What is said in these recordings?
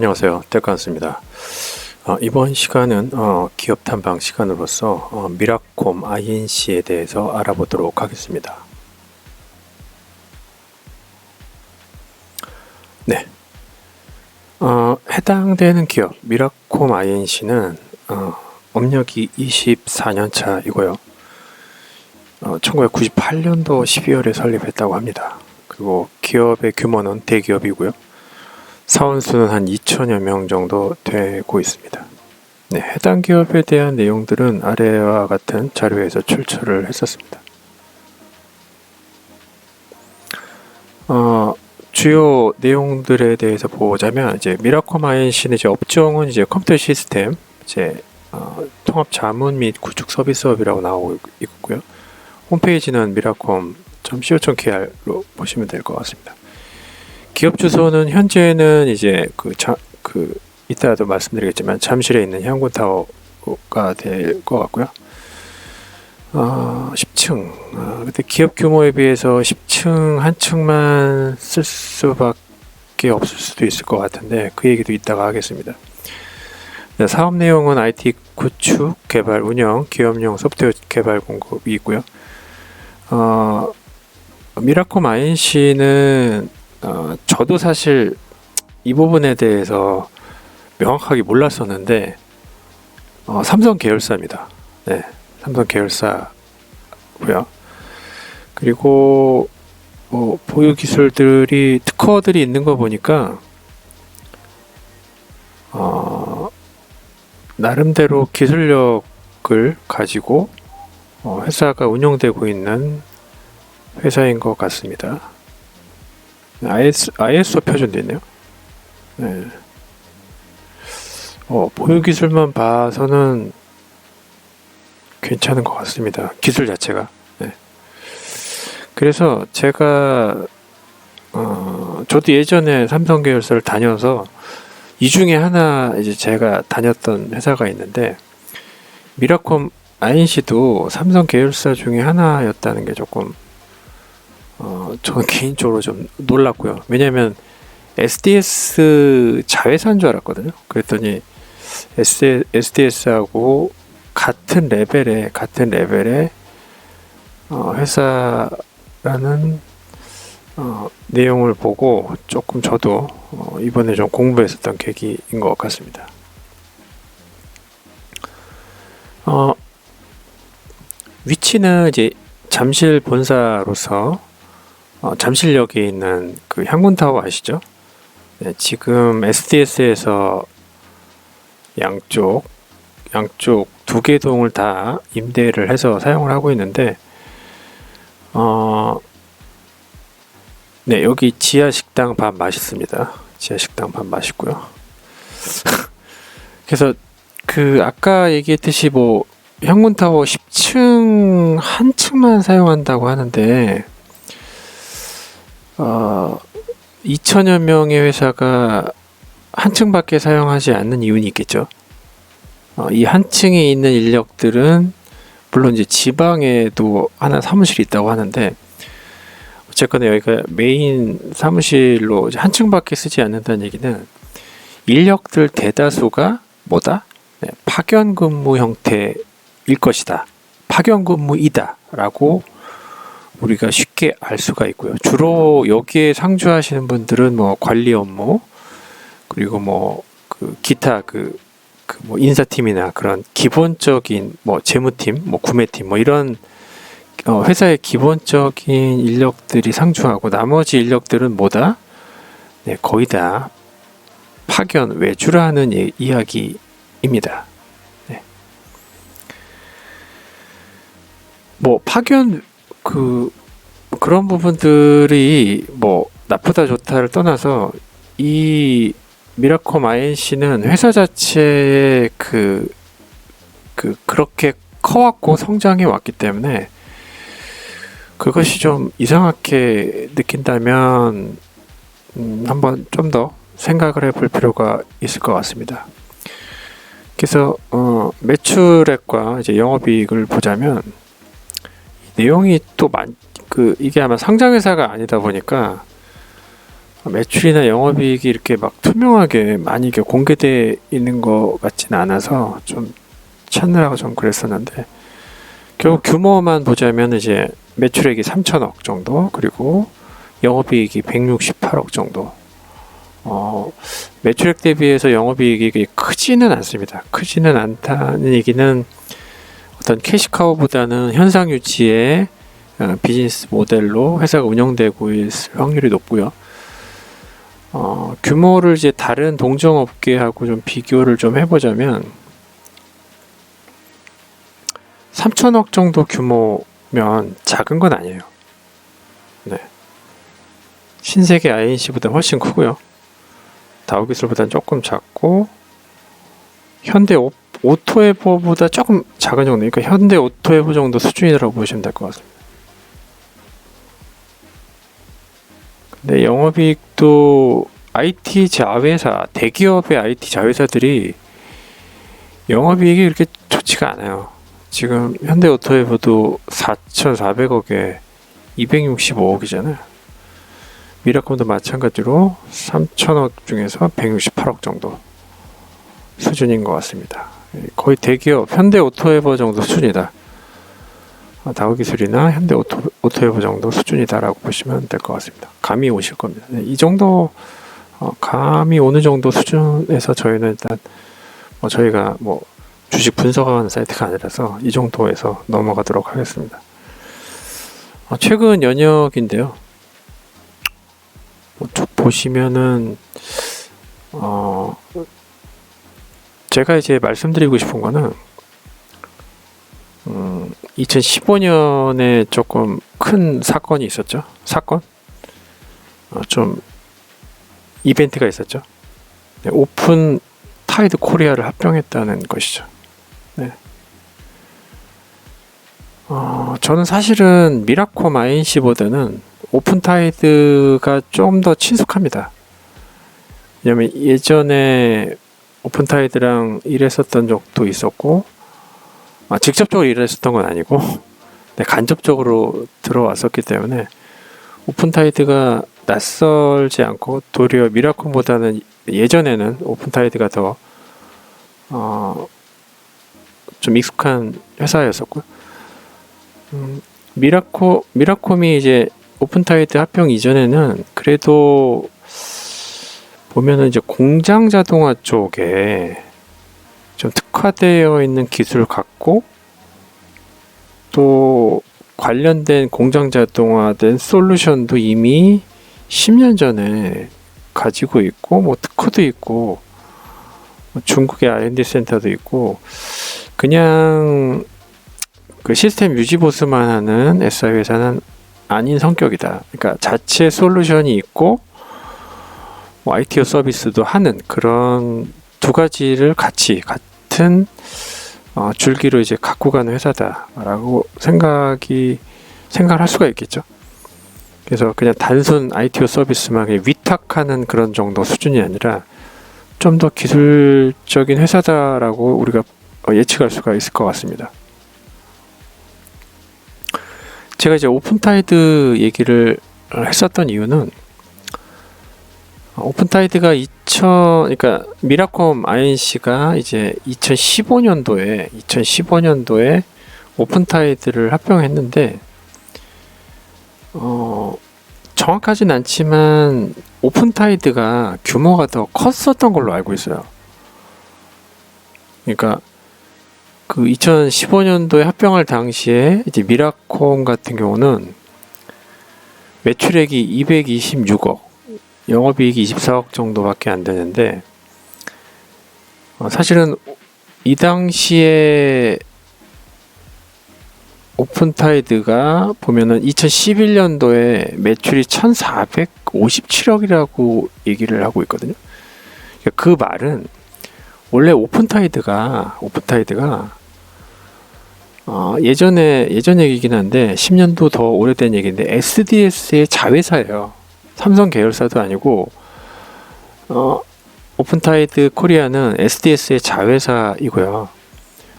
안녕하세요. 떼칸스입니다. 이번 시간은 기업 탐방 시간으로서 미라콤 INC에 대해서 알아보도록 하겠습니다. 네, 해당되는 기업 미라콤 INC는 업력이 24년 차이고요. 1998년도 12월에 설립했다고 합니다. 그리고 기업의 규모는 대기업이고요. 사원수는 한 2천여 명 정도 되고 있습니다. 네, 해당 기업에 대한 내용들은 아래와 같은 자료에서 출처를 했었습니다. 주요 내용들에 대해서 보자면 이제 미라콤 INC는 이제 업종은 이제 컴퓨터 시스템, 통합 자문 및 구축 서비스업이라고 나오고 있고요. 홈페이지는 miracom.co.kr로 보시면 될 것 같습니다. 기업 주소는 현재는 이제 이따도 말씀드리겠지만 잠실에 있는 향군타워가 될 것 같고요. 10층. 근데 기업 규모에 비해서 10층 한 층만 쓸 수밖에 없을 수도 있을 것 같은데 그 얘기도 이따가 하겠습니다. 네, 사업 내용은 IT 구축, 개발, 운영, 기업용 소프트웨어 개발 공급이 있고요. 미라콤 INC는 저도 사실 이 부분에 대해서 명확하게 몰랐었는데 삼성 계열사입니다. 네, 삼성 계열사고요. 그리고 보유 기술들이 특허들이 있는 거 보니까 나름대로 기술력을 가지고 회사가 운영되고 있는 회사인 것 같습니다. ISO 표준도 있네요. 네. 보유 기술만 봐서는 괜찮은 것 같습니다. 기술 자체가. 네. 그래서 제가 저도 예전에 삼성 계열사를 다녀서 이 중에 하나 이제 제가 다녔던 회사가 있는데 미라콤 INC도 삼성 계열사 중에 하나였다는 게 조금 저는 개인적으로 좀 놀랐고요. 왜냐면 SDS 자회사인 줄 알았거든요. 그랬더니 SDS하고 같은 레벨의 회사라는 내용을 보고 조금 저도 이번에 좀 공부했었던 계기인 것 같습니다. 위치는 이제 잠실 본사로서 잠실역에 있는 그 향군타워 아시죠? 네, 지금 SDS에서 양쪽 두 개 동을 다 임대를 해서 사용을 하고 있는데 네, 여기 지하 식당 밥 맛있습니다. 지하 식당 밥 맛있고요. 그래서 아까 얘기했듯이 향군타워 10층 한 층만 사용한다고 하는데 2천여 명의 회사가 한 층밖에 사용하지 않는 이유는 있겠죠. 이 한 층에 있는 인력들은 물론 이제 지방에도 하나 사무실이 있다고 하는데 어쨌거나 여기가 메인 사무실로 한 층밖에 쓰지 않는다는 얘기는 인력들 대다수가 네, 파견 근무 형태일 것이다. 파견 근무이다 라고 우리가 쉽게 알 수가 있고요. 주로 여기에 상주하시는 분들은 관리 업무 그리고 기타 인사팀이나 그런 기본적인 재무팀, 구매팀 이런 회사의 기본적인 인력들이 상주하고 나머지 인력들은 네, 거의 다 파견 외주라는 이야기입니다. 네. 파견 그런 부분들이 나쁘다 좋다를 떠나서 이 미라콤 INC는 회사 자체에 그렇게 커왔고 성장해 왔기 때문에 그것이 좀 이상하게 느낀다면 한번 좀 더 생각을 해볼 필요가 있을 것 같습니다. 그래서 매출액과 이제 영업이익을 보자면 내용이 또 이게 아마 상장회사가 아니다 보니까 매출이나 영업이익이 이렇게 막 투명하게 많이 이렇게 공개되어 있는 것 같지는 않아서 좀 찾느라고 좀 그랬었는데, 결국 규모만 보자면 이제 매출액이 3천억 정도, 그리고 영업이익이 168억 정도. 매출액 대비해서 영업이익이 크지는 않습니다. 크지는 않다는 얘기는 어떤 캐시카우보다는 현상 유지의 비즈니스 모델로 회사가 운영되고 있을 확률이 높고요. 규모를 이제 다른 동종업계하고 좀 비교를 좀 해보자면 3천억 정도 규모면 작은 건 아니에요. 네. 신세계 INC보다 훨씬 크고요. 다우기술보다는 조금 작고 현대 오토에버보다 조금 작은 정도, 그러니까 현대 오토에버 정도 수준이라고 보시면 될 것 같습니다. 근데 영업이익도 IT 자회사, 대기업의 IT 자회사들이 영업이익이 그렇게 좋지가 않아요. 지금 현대 오토에버도 4,400억에 265억이잖아요. 미라콤도 마찬가지로 3천억 중에서 168억 정도 수준인 것 같습니다. 거의 대기업 현대 오토에버 정도 수준이다. 다우기술이나 현대 오토에버 정도 수준이다라고 보시면 될 것 같습니다. 감이 오실 겁니다. 이 정도 감이 오는 정도 수준에서 저희는 일단 저희가 주식 분석하는 사이트가 아니라서 이 정도에서 넘어가도록 하겠습니다. 최근 연역인데요. 쭉 보시면은 제가 이제 말씀드리고 싶은 거는 2015년에 조금 큰 사건이 있었죠. 사건? 좀 이벤트가 있었죠. 네, 오픈 타이드 코리아를 합병했다는 것이죠. 네. 저는 사실은 미라콤 INC보다는 오픈 타이드가 좀 더 친숙합니다. 왜냐면 예전에 오픈 타이드랑 일했었던 적도 있었고, 직접적으로 일했었던 건 아니고, 네, 간접적으로 들어왔었기 때문에 오픈 타이드가 낯설지 않고, 도리어 미라콤보다는 예전에는 오픈 타이드가 더 좀 익숙한 회사였었고요. 미라콤이 이제 오픈타이드 합병 이전에는 그래도 보면은 이제 공장 자동화 쪽에 좀 특화되어 있는 기술을 갖고 또 관련된 공장 자동화된 솔루션도 이미 10년 전에 가지고 있고 특허도 있고 중국의 R&D 센터도 있고 그냥 그 시스템 유지 보수만 하는 SI 회사는 아닌 성격이다. 그러니까 자체 솔루션이 있고 ITO 서비스도 하는 그런 두 가지를 같은 줄기로 이제 갖고 가는 회사다라고 생각을 할 수가 있겠죠. 그래서 그냥 단순 ITO 서비스만 그냥 위탁하는 그런 정도 수준이 아니라 좀 더 기술적인 회사다라고 우리가 예측할 수가 있을 것 같습니다. 제가 이제 오픈타이드 얘기를 했었던 이유는 오픈타이드가 그러니까 미라콤 INC가 이제 2015년도에 오픈타이드를 합병했는데 정확하진 않지만 오픈타이드가 규모가 더 컸었던 걸로 알고 있어요. 그러니까 그 2015년도에 합병할 당시에 이제 미라콤 같은 경우는 매출액이 226억, 영업이익이 24억 정도밖에 안 되는데 사실은 이 당시에 오픈타이드가 보면은 2011년도에 매출이 1457억이라고 얘기를 하고 있거든요. 그 말은 원래 오픈타이드가 예전 얘기긴 한데 10년도 더 오래된 얘기인데 SDS의 자회사예요. 삼성 계열사도 아니고 오픈타이드 코리아는 SDS의 자회사이고요.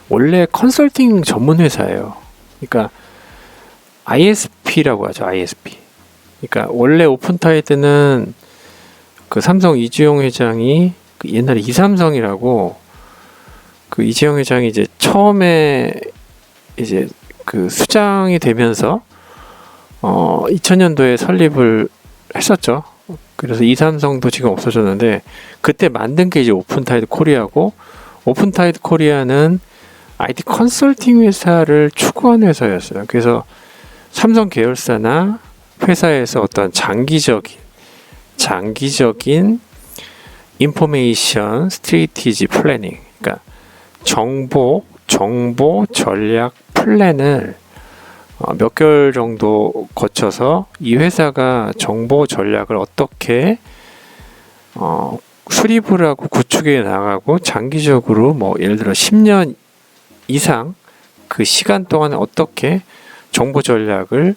원래 컨설팅 전문 회사예요. 그러니까 ISP라고 하죠. ISP. 그러니까 원래 오픈타이드는 그 삼성 이주영 회장이 그 옛날에 이삼성이라고 그 이재용 회장이 이제 처음에 이제 그 수장이 되면서 2000년도에 설립을 했었죠. 그래서 이삼성도 지금 없어졌는데 그때 만든 게 이제 오픈타이드 코리아고, 오픈타이드 코리아는 IT 컨설팅 회사를 추구한 회사였어요. 그래서 삼성 계열사나 회사에서 어떤 장기적인 인포메이션 스트레티지 플래닝, 그러니까 정보 전략 플랜을 몇 개월 정도 거쳐서 이 회사가 정보 전략을 어떻게 수립을 하고 구축해 나가고 장기적으로 뭐 예를 들어 10년 이상 그 시간 동안 어떻게 정보 전략을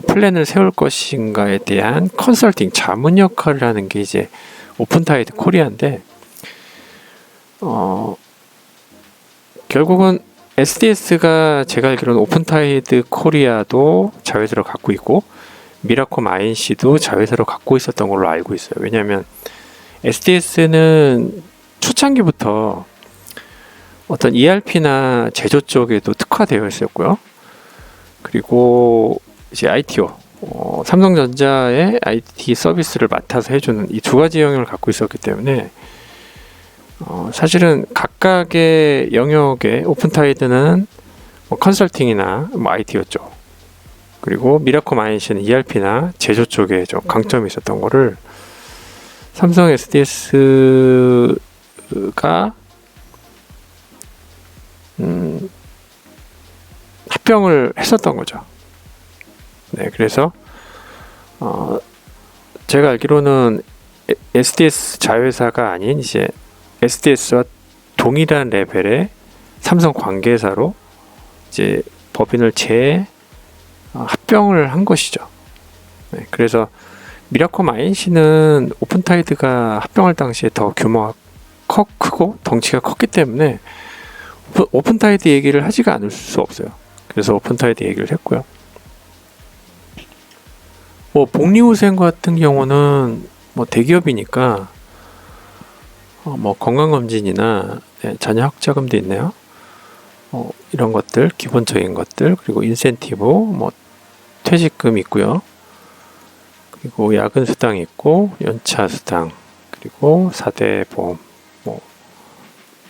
플랜을 세울 것인가에 대한 컨설팅 자문 역할을 하는 게 이제 오픈타이드 코리아인데, 결국은 SDS가 제가 알기로는 오픈타이드 코리아도 자회사로 갖고 있고 미라콤 INC도 자회사로 갖고 있었던 걸로 알고 있어요. 왜냐하면 SDS는 초창기부터 어떤 ERP나 제조 쪽에도 특화되어 있었고요. 그리고 이제 ITO, 삼성전자의 IT 서비스를 맡아서 해주는 이 두 가지 영역을 갖고 있었기 때문에 사실은 각각의 영역에 오픈타이드는 뭐 컨설팅이나 뭐 IT였죠. 그리고 미라콤 INC는 ERP나 제조 쪽에 좀 강점이 있었던 거를 삼성 SDS가 합병을 했었던 거죠. 네, 그래서 제가 알기로는 SDS 자회사가 아닌 이제 SDS와 동일한 레벨의 삼성 관계사로 이제 법인을 합병을 한 것이죠. 네, 그래서 미라콤 INC는 오픈타이드가 합병할 당시에 더 규모가 크고 덩치가 컸기 때문에 오픈타이드 얘기를 하지가 않을 수 없어요. 그래서 오픈타이드 얘기를 했고요. 뭐 복리후생 같은 경우는 뭐 대기업이니까 뭐 건강검진이나 자녀 학자금도 있네요. 이런 것들, 기본적인 것들, 그리고 인센티브, 뭐 퇴직금 있고요. 그리고 야근 수당 있고 연차 수당, 그리고 4대 보험 뭐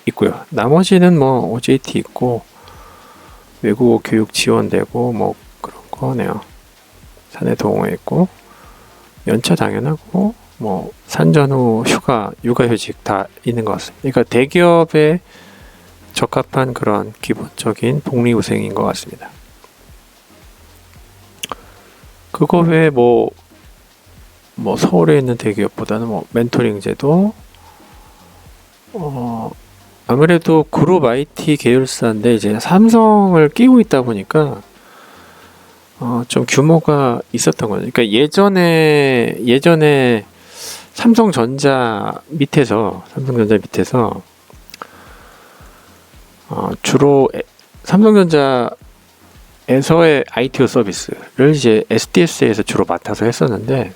있고요. 나머지는 뭐 OJT 있고 외국어 교육 지원되고 뭐 그런 거네요. 사내 동호회 있고 연차 당연하고 뭐 산전후 휴가, 육아휴직 다 있는 것 같습니다. 그러니까 대기업에 적합한 그런 기본적인 복리후생인 것 같습니다. 그거 외에 뭐 서울에 있는 대기업보다는 뭐 멘토링 제도, 아무래도 그룹 IT 계열사인데 이제 삼성을 끼고 있다 보니까 좀 규모가 있었던 거죠. 그러니까 예전에 삼성전자 밑에서 주로 삼성전자에서의 ITO 서비스를 이제 SDS에서 주로 맡아서 했었는데,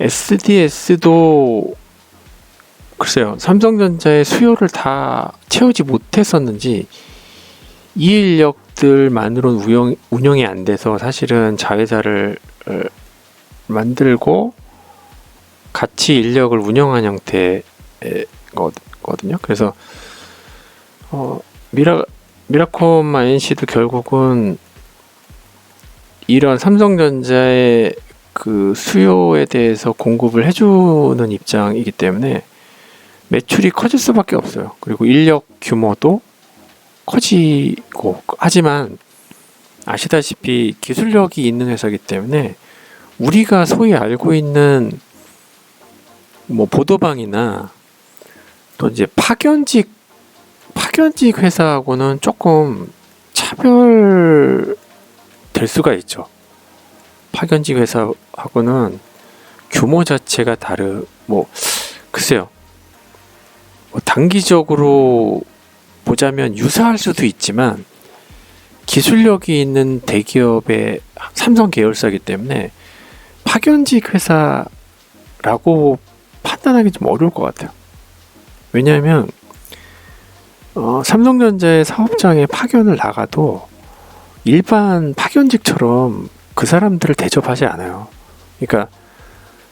SDS도 글쎄요, 삼성전자의 수요를 다 채우지 못했었는지 이 인력들만으로는 운영이 안 돼서 사실은 자회사를 만들고 같이 인력을 운영한 형태거든요. 그래서 미라콤 INC도 결국은 이런 삼성전자의 그 수요에 대해서 공급을 해주는 입장이기 때문에 매출이 커질 수밖에 없어요. 그리고 인력 규모도 커지고, 하지만 아시다시피 기술력이 있는 회사이기 때문에 우리가 소위 알고 있는 뭐 보도방이나 또 이제 파견직 회사하고는 조금 차별될 수가 있죠. 파견직 회사하고는 규모 자체가 글쎄요. 단기적으로 보자면 유사할 수도 있지만 기술력이 있는 대기업의 삼성 계열사이기 때문에 파견직 회사를 라고 판단하기 좀 어려울 것 같아요. 왜냐하면 삼성전자의 사업장에 파견을 나가도 일반 파견직처럼 그 사람들을 대접하지 않아요. 그러니까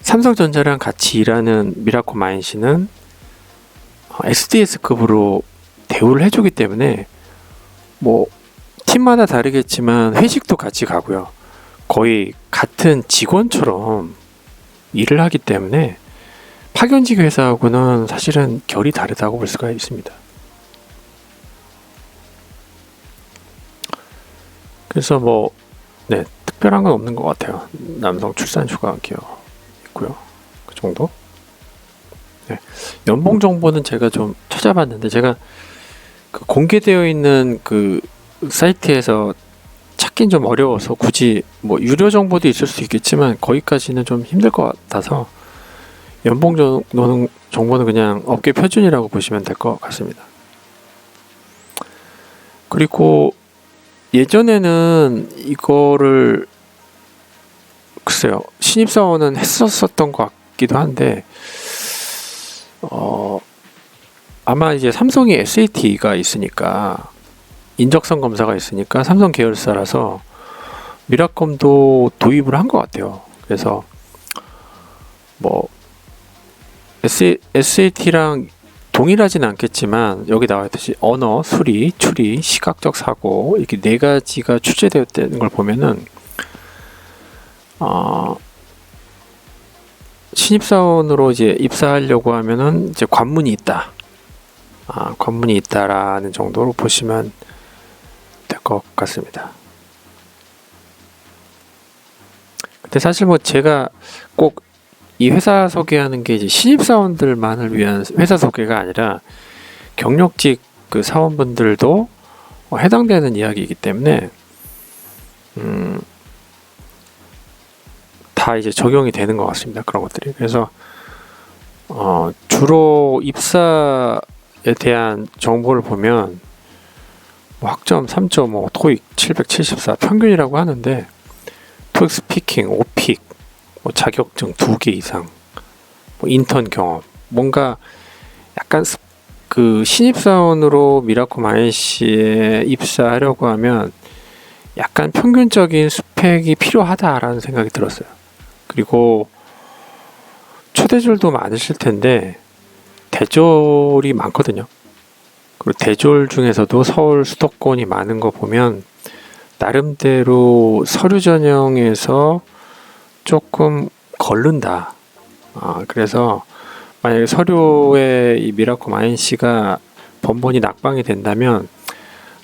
삼성전자랑 같이 일하는 미라코 마인시는 SDS급으로 대우를 해주기 때문에 뭐 팀마다 다르겠지만 회식도 같이 가고요. 거의 같은 직원처럼 일을 하기 때문에 파견직 회사하고는 사실은 결이 다르다고 볼 수가 있습니다. 그래서 뭐 특별한 건 없는 것 같아요. 남성 출산 휴가 기여 있고요. 그 정도. 연봉 정보는 제가 좀 찾아봤는데 제가 그 공개되어 있는 그 사이트에서 찾긴 좀 어려워서 굳이 뭐 유료 정보도 있을 수 있겠지만 거기까지는 좀 힘들 것 같아서 연봉 정보는 그냥 업계 표준이라고 보시면 될 것 같습니다. 그리고 예전에는 이거를 글쎄요, 신입사원은 했었던 것 같기도 한데 아마 이제 삼성이 SAT가 있으니까 인적성 검사가 있으니까 삼성 계열사라서 미라컴도 도입을 한 것 같아요. 그래서 뭐 SAT랑 동일하진 않겠지만 여기 나와 있듯이 언어, 수리, 추리, 시각적 사고 이렇게 네 가지가 출제되었다는 걸 보면은 신입사원으로 이제 입사하려고 하면은 이제 관문이 있다. 관문이 있다라는 정도로 보시면 될 것 같습니다. 근데 사실 뭐 제가 꼭 이 회사 소개하는 게 이제 신입사원들만을 위한 회사 소개가 아니라 경력직 그 사원분들도 해당되는 이야기이기 때문에 다 이제 적용이 되는 것 같습니다. 그런 것들이. 그래서 주로 입사에 대한 정보를 보면 뭐 학점 3.5, 토익 774 평균이라고 하는데 토익 스피킹 5픽, 뭐 자격증 2개 이상, 뭐 인턴 경험, 뭔가 약간 그 신입사원으로 미라코 마인시에 입사하려고 하면 약간 평균적인 스펙이 필요하다라는 생각이 들었어요. 그리고 초대졸도 많으실 텐데 대졸이 많거든요. 그리고 대졸 중에서도 서울 수도권이 많은 거 보면 나름대로 서류 전형에서 조금 걸른다. 그래서 만약에 서류에 이 미라코 마인시가 번번이 낙방이 된다면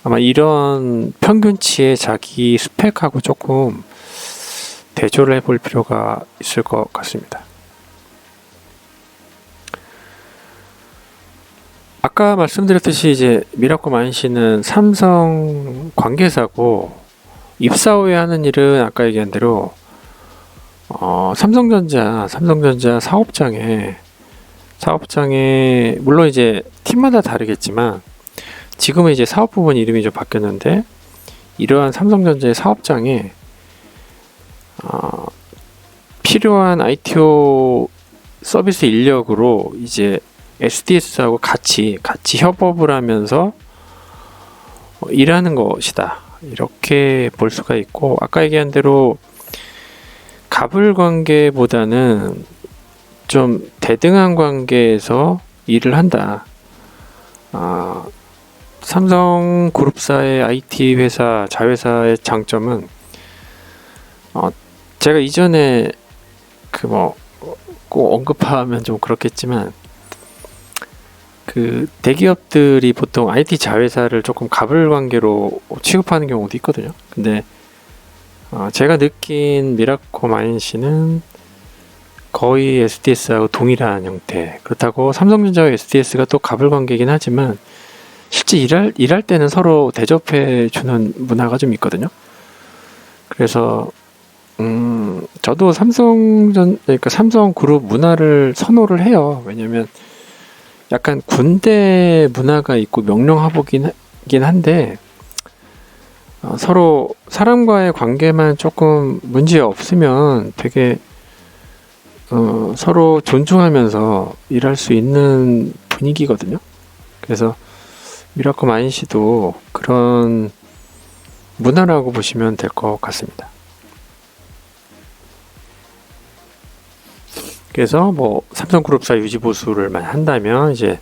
아마 이런 평균치의 자기 스펙하고 조금 대조를 해볼 필요가 있을 것 같습니다. 아까 말씀드렸듯이 이제 미라코 마인시는 삼성 관계사고 입사 후에 하는 일은 아까 얘기한 대로 삼성전자 사업장에 물론 이제 팀마다 다르겠지만 지금은 이제 사업 부분 이름이 좀 바뀌었는데 이러한 삼성전자의 사업장에 필요한 ITO 서비스 인력으로 이제 SDS하고 같이 협업을 하면서 일하는 것이다. 이렇게 볼 수가 있고 아까 얘기한 대로 갑을 관계보다는 좀 대등한 관계에서 일을 한다. 삼성 그룹사의 IT 회사, 자회사의 장점은 제가 이전에 꼭 언급하면 좀 그렇겠지만 그 대기업들이 보통 IT 자회사를 조금 갑을 관계로 취급하는 경우도 있거든요. 근데 제가 느낀 미라코 마인시는 거의 SDS하고 동일한 형태. 그렇다고 삼성전자와 SDS가 또 갑을 관계이긴 하지만 실제 일할 때는 서로 대접해 주는 문화가 좀 있거든요. 그래서 저도 그러니까 삼성 그룹 문화를 선호를 해요. 왜냐면 약간 군대 문화가 있고 명령하복이긴 한데 서로 사람과의 관계만 조금 문제 없으면 되게 서로 존중하면서 일할 수 있는 분위기거든요. 그래서 미라클 마인시도 그런 문화라고 보시면 될 것 같습니다. 그래서 뭐 삼성그룹사 유지보수를 한다면 이제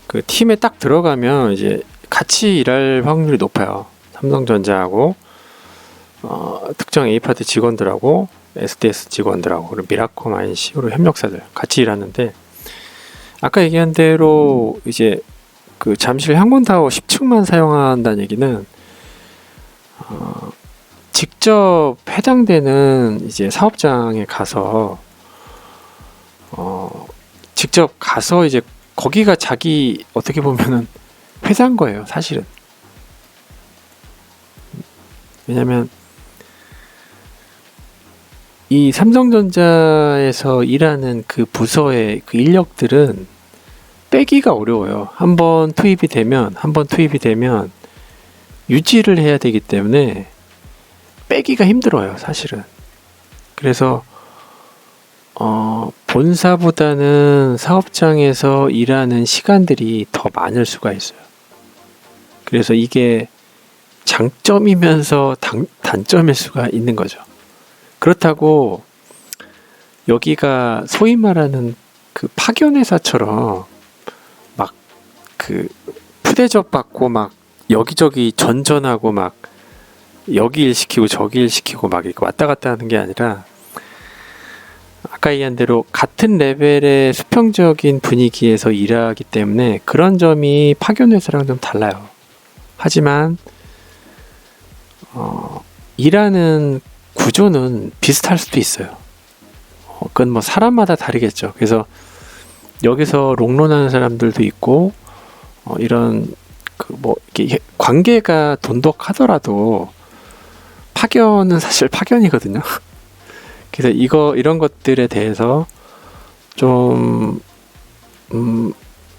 그 팀에 딱 들어가면 이제 같이 일할 확률이 높아요. 삼성전자하고 특정 A파트 직원들하고 SDS 직원들하고 그리고 미라클 마인시로 협력사들 같이 일하는데, 아까 얘기한 대로 이제 그 잠실 향문타워 10층만 사용한다는 얘기는 직접 해당되는 이제 사업장에 가서 직접 가서 이제 거기가 자기 어떻게 보면은 회사인 거예요, 사실은. 왜냐면 이 삼성전자에서 일하는 그 부서의 그 인력들은 빼기가 어려워요. 한 번 투입이 되면 유지를 해야 되기 때문에 빼기가 힘들어요, 사실은. 그래서 본사보다는 사업장에서 일하는 시간들이 더 많을 수가 있어요. 그래서 이게 장점이면서 단점일 수가 있는 거죠. 그렇다고 여기가 소위 말하는 그 파견 회사처럼 막 그 푸대접 받고 막 여기저기 전전하고 막 여기 일 시키고 저기 일 시키고 막 이렇게 왔다 갔다 하는 게 아니라, 아까 얘기한 대로 같은 레벨의 수평적인 분위기에서 일하기 때문에 그런 점이 파견 회사랑 좀 달라요. 하지만 일하는 구조는 비슷할 수도 있어요. 그건 뭐 사람마다 다르겠죠. 그래서 여기서 롱런하는 사람들도 있고 이런 그 뭐 이렇게 관계가 돈독하더라도 파견은 사실 파견이거든요. 그래서 이런 것들에 대해서 좀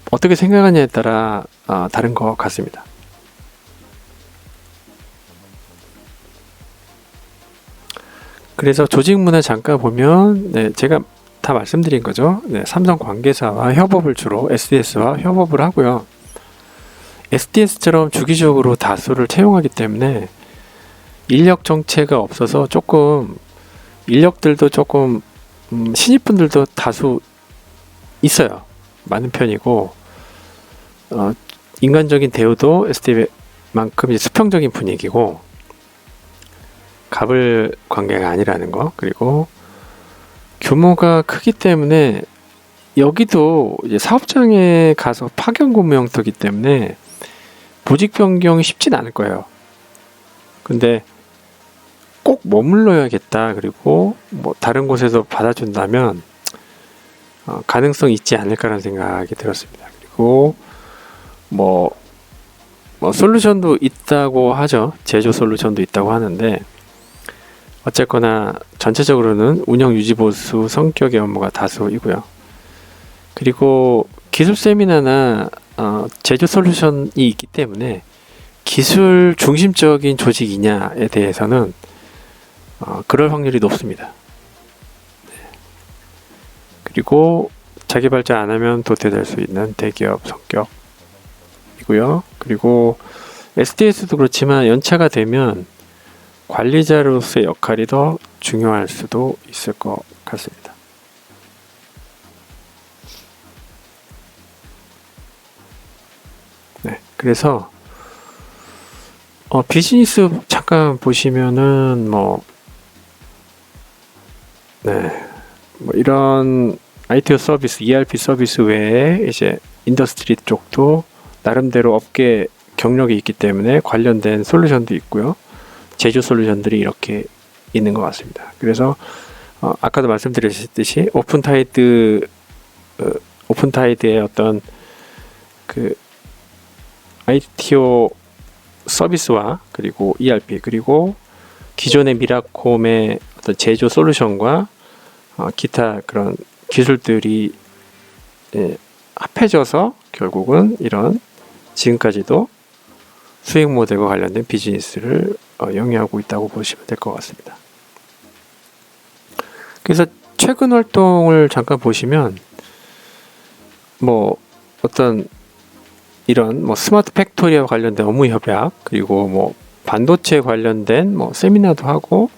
어떻게 생각하냐에 따라 다른 것 같습니다. 그래서 조직 문화 잠깐 보면, 네, 제가 다 말씀드린 거죠. 네, 삼성 관계사와 협업을 주로 SDS와 협업을 하고요. SDS처럼 주기적으로 다수를 채용하기 때문에 인력 정체가 없어서 조금 인력들도 조금 신입분들도 다수 있어요. 많은 편이고 인간적인 대우도 SD만큼 수평적인 분위기고 갑을 관계가 아니라는 거, 그리고 규모가 크기 때문에 여기도 이제 사업장에 가서 파견 근무 형태이기 때문에 보직 변경이 쉽진 않을 거예요. 근데 꼭 머물러야겠다, 그리고 뭐 다른 곳에서 받아준다면 가능성이 있지 않을까라는 생각이 들었습니다. 그리고 뭐 솔루션도 있다고 하죠. 제조 솔루션도 있다고 하는데, 어쨌거나 전체적으로는 운영 유지 보수 성격의 업무가 다수이고요. 그리고 기술 세미나나 제조 솔루션이 있기 때문에 기술 중심적인 조직이냐에 대해서는 그럴 확률이 높습니다. 그리고 자기 발전 안 하면 도태될 수 있는 대기업 성격이고요. 그리고 SDS도 그렇지만 연차가 되면 관리자로서의 역할이 더 중요할 수도 있을 것 같습니다. 네, 그래서 비즈니스 잠깐 보시면은 뭐 이런 IT 서비스, ERP 서비스 외에 이제 인더스트리 쪽도 나름대로 업계 경력이 있기 때문에 관련된 솔루션도 있고요. 제조 솔루션들이 이렇게 있는 것 같습니다. 그래서 아까도 말씀드렸듯이 오픈타이드의 어떤 그 ITO 서비스와 그리고 ERP 그리고 기존의 미라콤의 어떤 제조 솔루션과 기타 그런 기술들이 합해져서 결국은 이런 지금까지도 수익 모델과 관련된 비즈니스를 영위하고 있다고 보시면 될 것 같습니다. 그래서 최근 활동을 잠깐 보시면 뭐 어떤 이런 뭐 스마트 팩토리와 관련된 업무 협약, 그리고 뭐 반도체 관련된 뭐 세미나도 하고,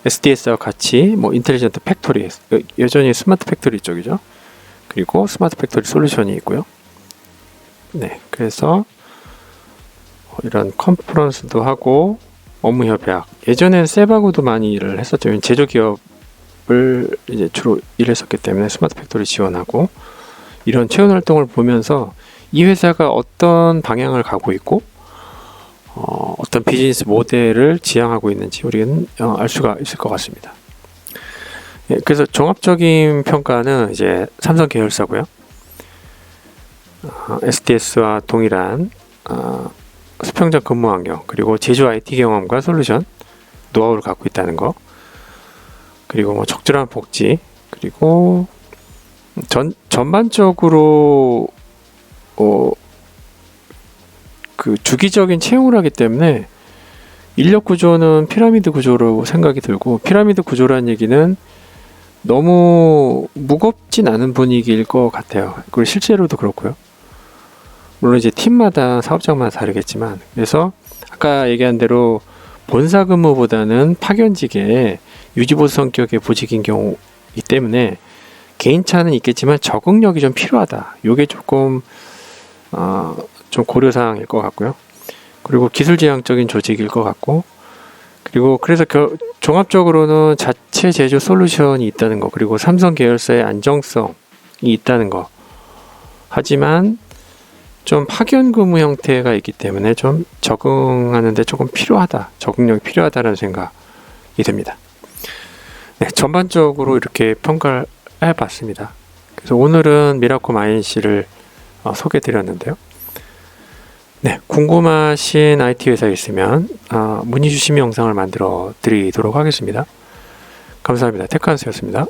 SDS와 같이 뭐 인텔리전트 팩토리, 여전히 스마트 팩토리 쪽이죠. 그리고 스마트 팩토리 솔루션이 있고요. 네, 그래서 이런 컨퍼런스도 하고 업무 협약. 예전엔 셉하고도 많이 일을 했었죠. 제조기업을 이제 주로 일했었기 때문에 스마트 팩토리 지원하고, 이런 최근 활동을 보면서 이 회사가 어떤 방향을 가고 있고 어떤 비즈니스 모델을 지향하고 있는지 우리는 알 수가 있을 것 같습니다. 예, 그래서 종합적인 평가는 이제 삼성 계열사고요. SDS와 동일한 수평적 근무 환경, 그리고 제조 IT 경험과 솔루션, 노하우를 갖고 있다는 거, 그리고 뭐 적절한 복지, 그리고 전반적으로 그 주기적인 채용을 하기 때문에 인력 구조는 피라미드 구조로 생각이 들고, 피라미드 구조라는 얘기는 너무 무겁진 않은 분위기일 것 같아요. 그리고 실제로도 그렇고요. 물론 이제 팀마다 사업장마다 다르겠지만, 그래서 아까 얘기한 대로 본사 근무보다는 파견직의 유지보수 성격의 보직인 경우이기 때문에 개인차는 있겠지만 적응력이 좀 필요하다. 요게 조금 좀 고려사항일 것 같고요. 그리고 기술지향적인 조직일 것 같고, 그리고 그래서 종합적으로는 자체 제조 솔루션이 있다는 거, 그리고 삼성 계열사의 안정성이 있다는 거. 하지만 좀 파견 근무 형태가 있기 때문에 좀 적응하는데 조금 필요하다, 적응력이 필요하다는 생각이 듭니다. 네, 전반적으로 이렇게 평가를 해봤습니다. 그래서 오늘은 미라콤 INC를 소개해드렸는데요. 네, 궁금하신 IT 회사 있으면 문의 주시면 영상을 만들어 드리도록 하겠습니다. 감사합니다. 테크한스였습니다.